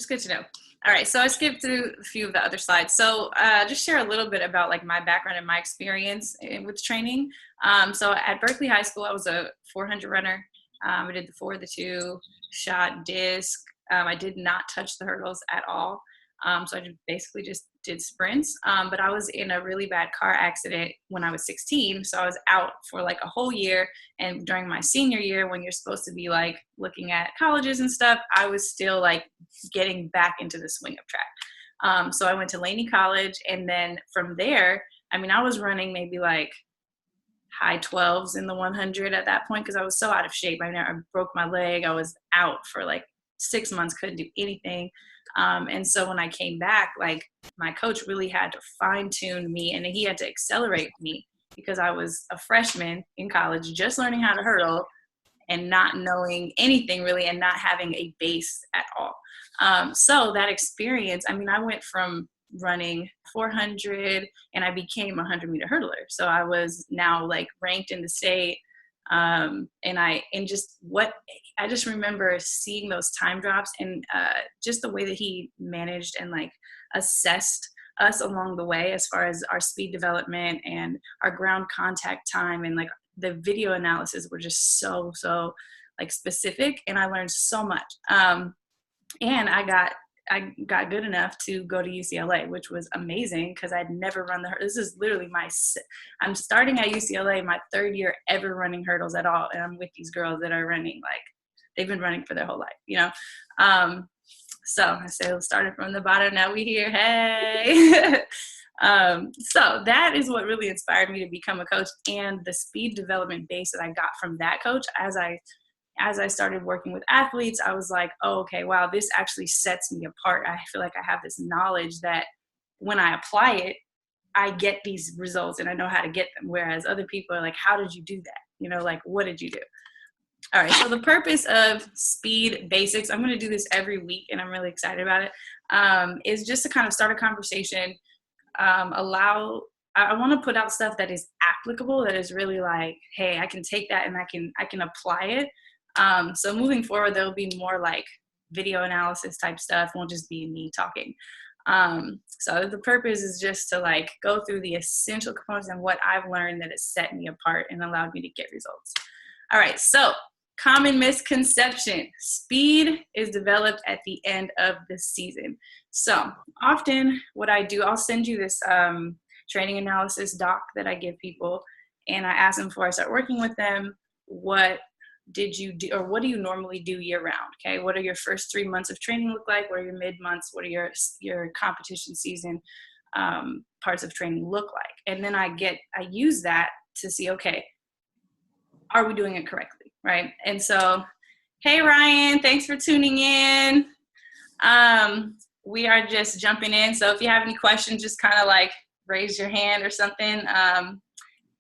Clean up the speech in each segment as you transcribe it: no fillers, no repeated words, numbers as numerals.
It's good to know. All right, so I skipped through a few of the other slides. So just share a little bit about like my background and my experience with training. So at Berkeley High School, I was a 400 runner. I did the 4, the 2, shot, disc. I did not touch the hurdles at all. So I basically just did sprints. But I was in a really bad car accident when I was 16. So I was out for like a whole year. And during my senior year, when you're supposed to be like looking at colleges and stuff, I was still like getting back into the swing of track. So I went to Laney College. And then from there, I mean, I was running maybe like high 12s in the 100 at that point because I was so out of shape. I broke my leg. I was out for like 6 months, couldn't do anything. And so when I came back, like my coach really had to fine tune me and he had to accelerate me because I was a freshman in college, just learning how to hurdle and not knowing anything really and not having a base at all. So that experience, I mean, I went from running 400 and I became a 100-meter hurdler. So I was now like ranked in the state. I just remember seeing those time drops and just the way that he managed and like assessed us along the way as far as our speed development and our ground contact time, and like the video analysis were just so like specific, and I learned so much. And I got good enough to go to UCLA, which was amazing because I'd never run this is literally I'm starting at UCLA, my 3rd year ever running hurdles at all. And I'm with these girls that are running, like they've been running for their whole life, you know? So I say, let's start it from the bottom. Now we here, hey. So that is what really inspired me to become a coach, and the speed development base that I got from that coach as I started working with athletes, I was like, oh, okay, wow, this actually sets me apart. I feel like I have this knowledge that when I apply it, I get these results and I know how to get them. Whereas other people are like, how did you do that? You know, like, what did you do? All right, so the purpose of Speed Basics, I'm going to do this every week and I'm really excited about it, is just to kind of start a conversation, I want to put out stuff that is applicable, that is really like, hey, I can take that and I can apply it. So moving forward, there'll be more like video analysis type stuff. It won't just be me talking. So the purpose is just to like go through the essential components and what I've learned that has set me apart and allowed me to get results. All right. So common misconception: speed is developed at the end of the season. So often what I do, I'll send you this, training analysis doc that I give people. And I ask them before I start working with them, what did you do, or what do you normally do year round? Okay. What are your first 3 months of training look like? What are your mid months? What are your competition season parts of training look like? And then I use that to see, okay, are we doing it correctly? Right. And so, hey, Ryan, thanks for tuning in. We are just jumping in. So if you have any questions, just kind of like raise your hand or something.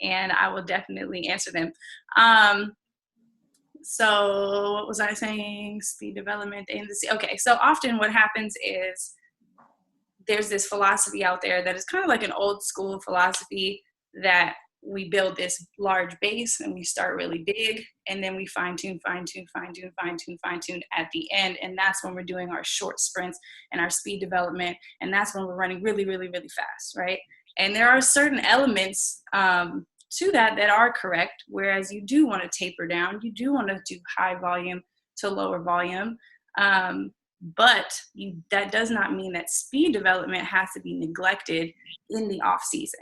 And I will definitely answer them. So what was I saying? Speed development, okay. So often what happens is there's this philosophy out there that is kind of like an old school philosophy that we build this large base and we start really big, and then we fine tune at the end. And that's when we're doing our short sprints and our speed development. And that's when we're running really, really, really fast. Right. And there are certain elements, to that are correct, whereas you do want to taper down. You do want to do high volume to lower volume, but that does not mean that speed development has to be neglected in the off season.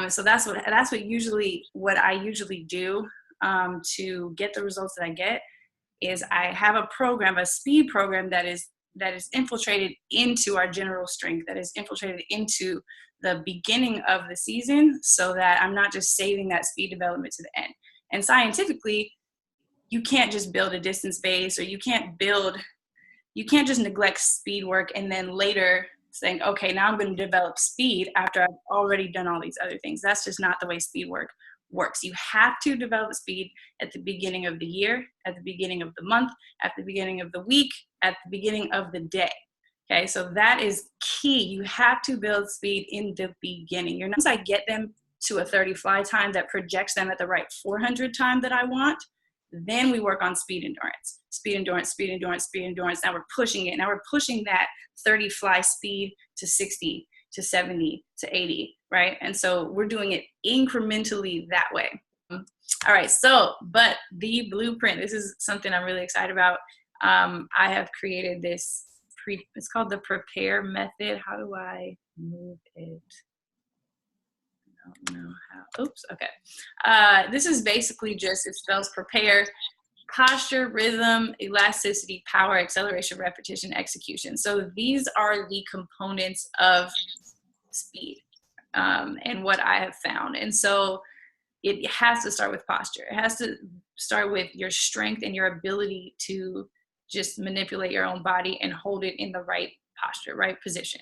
So that's what I usually do to get the results that I get. Is I have a speed program that is infiltrated into our general strength, that is infiltrated into the beginning of the season, so that I'm not just saving that speed development to the end. And scientifically, you can't just build a distance base, or you can't just neglect speed work and then later saying, okay, now I'm going to develop speed after I've already done all these other things. That's just not the way speed work works. You have to develop speed at the beginning of the year, at the beginning of the month, at the beginning of the week, at the beginning of the day. Okay, so that is key. You have to build speed in the beginning. Once I get them to a 30 fly time that projects them at the right 400 time that I want, Then we work on speed endurance, speed endurance, speed endurance, speed endurance. Now we're pushing it. Now we're pushing that 30 fly speed to 60, to 70, to 80, right? And so we're doing it incrementally that way. All right, so, but the blueprint, this is something I'm really excited about. I have created this, it's called the prepare method. How do I move it? I don't know how, oops, okay. This is basically just, it spells prepare, posture, rhythm, elasticity, power, acceleration, repetition, execution. So these are the components of speed and what I have found. And so it has to start with posture. It has to start with your strength and your ability to just manipulate your own body and hold it in the right posture, right position.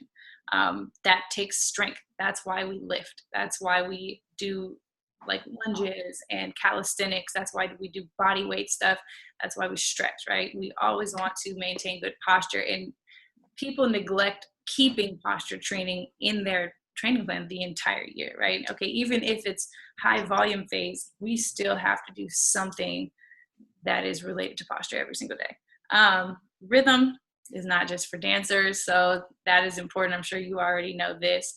That takes strength. That's why we lift. That's why we do like lunges and calisthenics. That's why we do body weight stuff. That's why we stretch, right? We always want to maintain good posture, and people neglect keeping posture training in their training plan the entire year, right? Okay, even if it's high volume phase, we still have to do something that is related to posture every single day. Rhythm is not just for dancers, so that is important. I'm sure you already know this.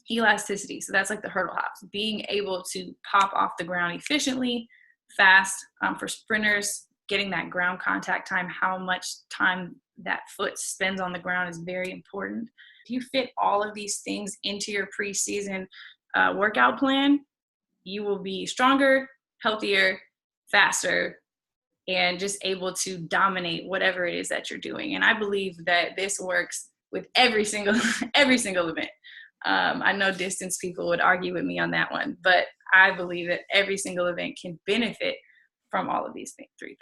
Elasticity, so that's like the hurdle hops, being able to pop off the ground efficiently, fast. For sprinters, getting that ground contact time, how much time that foot spends on the ground is very important. If you fit all of these things into your preseason workout plan, you will be stronger, healthier, faster, and just able to dominate whatever it is that you're doing. And I believe that this works with every single event. I know distance people would argue with me on that one, but I believe that every single event can benefit from all of these three things.